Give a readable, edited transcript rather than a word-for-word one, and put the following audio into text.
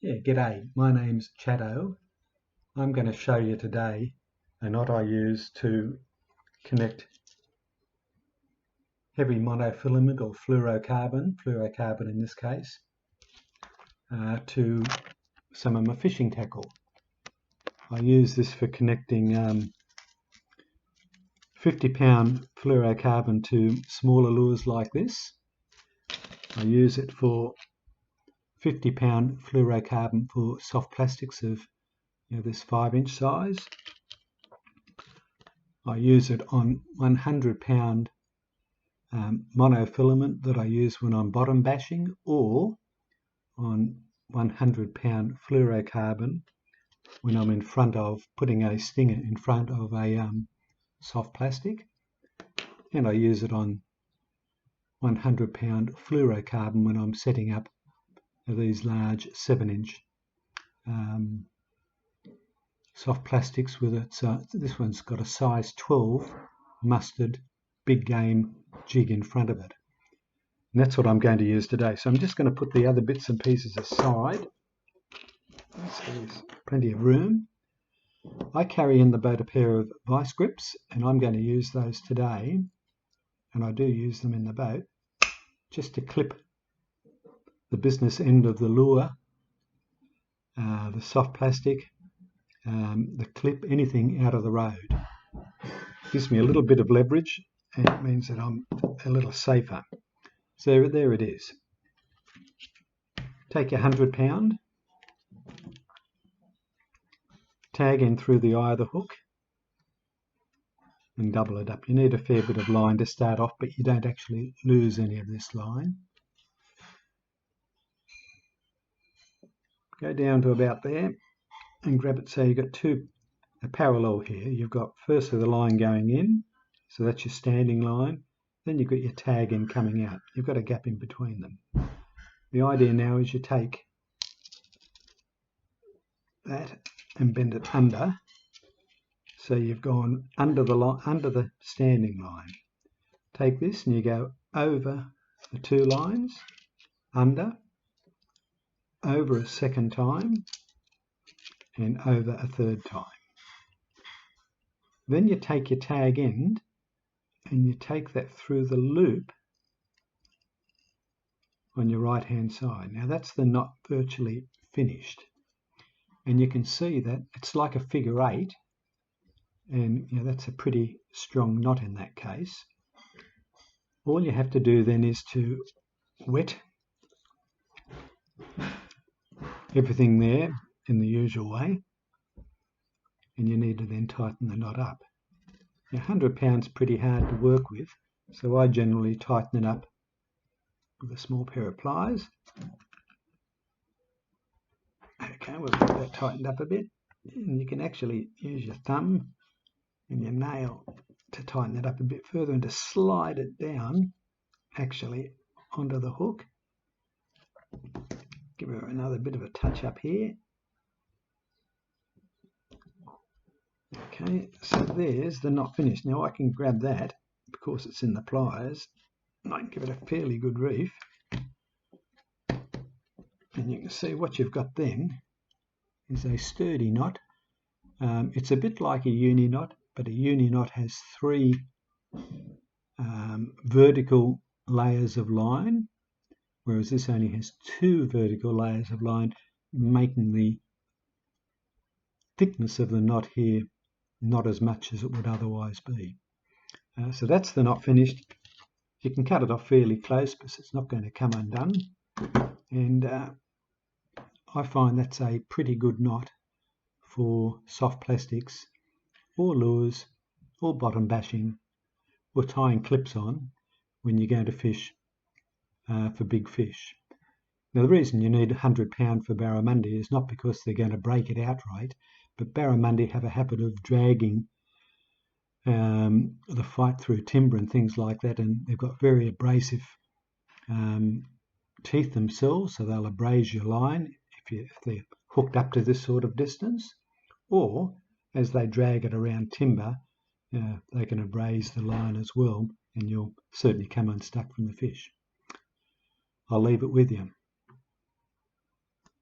Yeah, g'day. My name's Chaddo. I'm going to show you today a knot I use to connect heavy monofilament or fluorocarbon in this case, to some of my fishing tackle. I use this for connecting 50-pound fluorocarbon to smaller lures like this. I use it for 50-pound fluorocarbon for soft plastics of this 5-inch size. I use it on 100-pound monofilament that I use when I'm bottom bashing, or on 100-pound fluorocarbon when I'm in front of putting a stinger in front of a soft plastic. And I use it on 100-pound fluorocarbon when I'm setting up these large 7-inch soft plastics with it. So this one's got a size 12 mustard big game jig in front of it. And that's what I'm going to use today. So I'm just going to put the other bits and pieces aside. So there's plenty of room. I carry in the boat a pair of vice grips, and I'm going to use those today. And I do use them in the boat just to clip the business end of the lure, the soft plastic, the clip, anything out of the road. Gives me a little bit of leverage, and it means that I'm a little safer. So there it is. Take your 100-pound, tag in through the eye of the hook, and double it up. You need a fair bit of line to start off, but you don't actually lose any of this line. Go down to about there and grab it. So you've got a parallel here. You've got firstly the line going in, so that's your standing line. Then you've got your tag in coming out. You've got a gap in between them. The idea now is you take that and bend it under, so you've gone under the standing line. Take this and you go over the two lines, under, over a second time, and over a third time. Then you take your tag end and you take that through the loop on your right hand side. Now that's the knot virtually finished, and you can see that it's like a figure 8, and that's a pretty strong knot in that case. All you have to do then is to wet everything there in the usual way, and you need to then tighten the knot up. Now 100 pounds pretty hard to work with, so I generally tighten it up with a small pair of pliers. Okay, we've got that tightened up a bit, and you can actually use your thumb and your nail to tighten it up a bit further and to slide it down actually onto the hook. Give her another bit of a touch up here. Okay, so there's the knot finished. Now I can grab that, because it's in the pliers, and I can give it a fairly good reef. And you can see what you've got then is a sturdy knot. It's a bit like a uni knot, but a uni knot has 3 vertical layers of line, whereas this only has 2 vertical layers of line, making the thickness of the knot here not as much as it would otherwise be. So that's the knot finished. You can cut it off fairly close because it's not going to come undone, and I find that's a pretty good knot for soft plastics or lures or bottom bashing or tying clips on when you're going to fish for big fish. Now the reason you need 100 pound for barramundi is not because they're going to break it outright, but barramundi have a habit of dragging the fight through timber and things like that, and they've got very abrasive teeth themselves, so they'll abrase your line if they're hooked up to this sort of distance, or as they drag it around timber, they can abrase the line as well, and you'll certainly come unstuck from the fish. I'll leave it with you.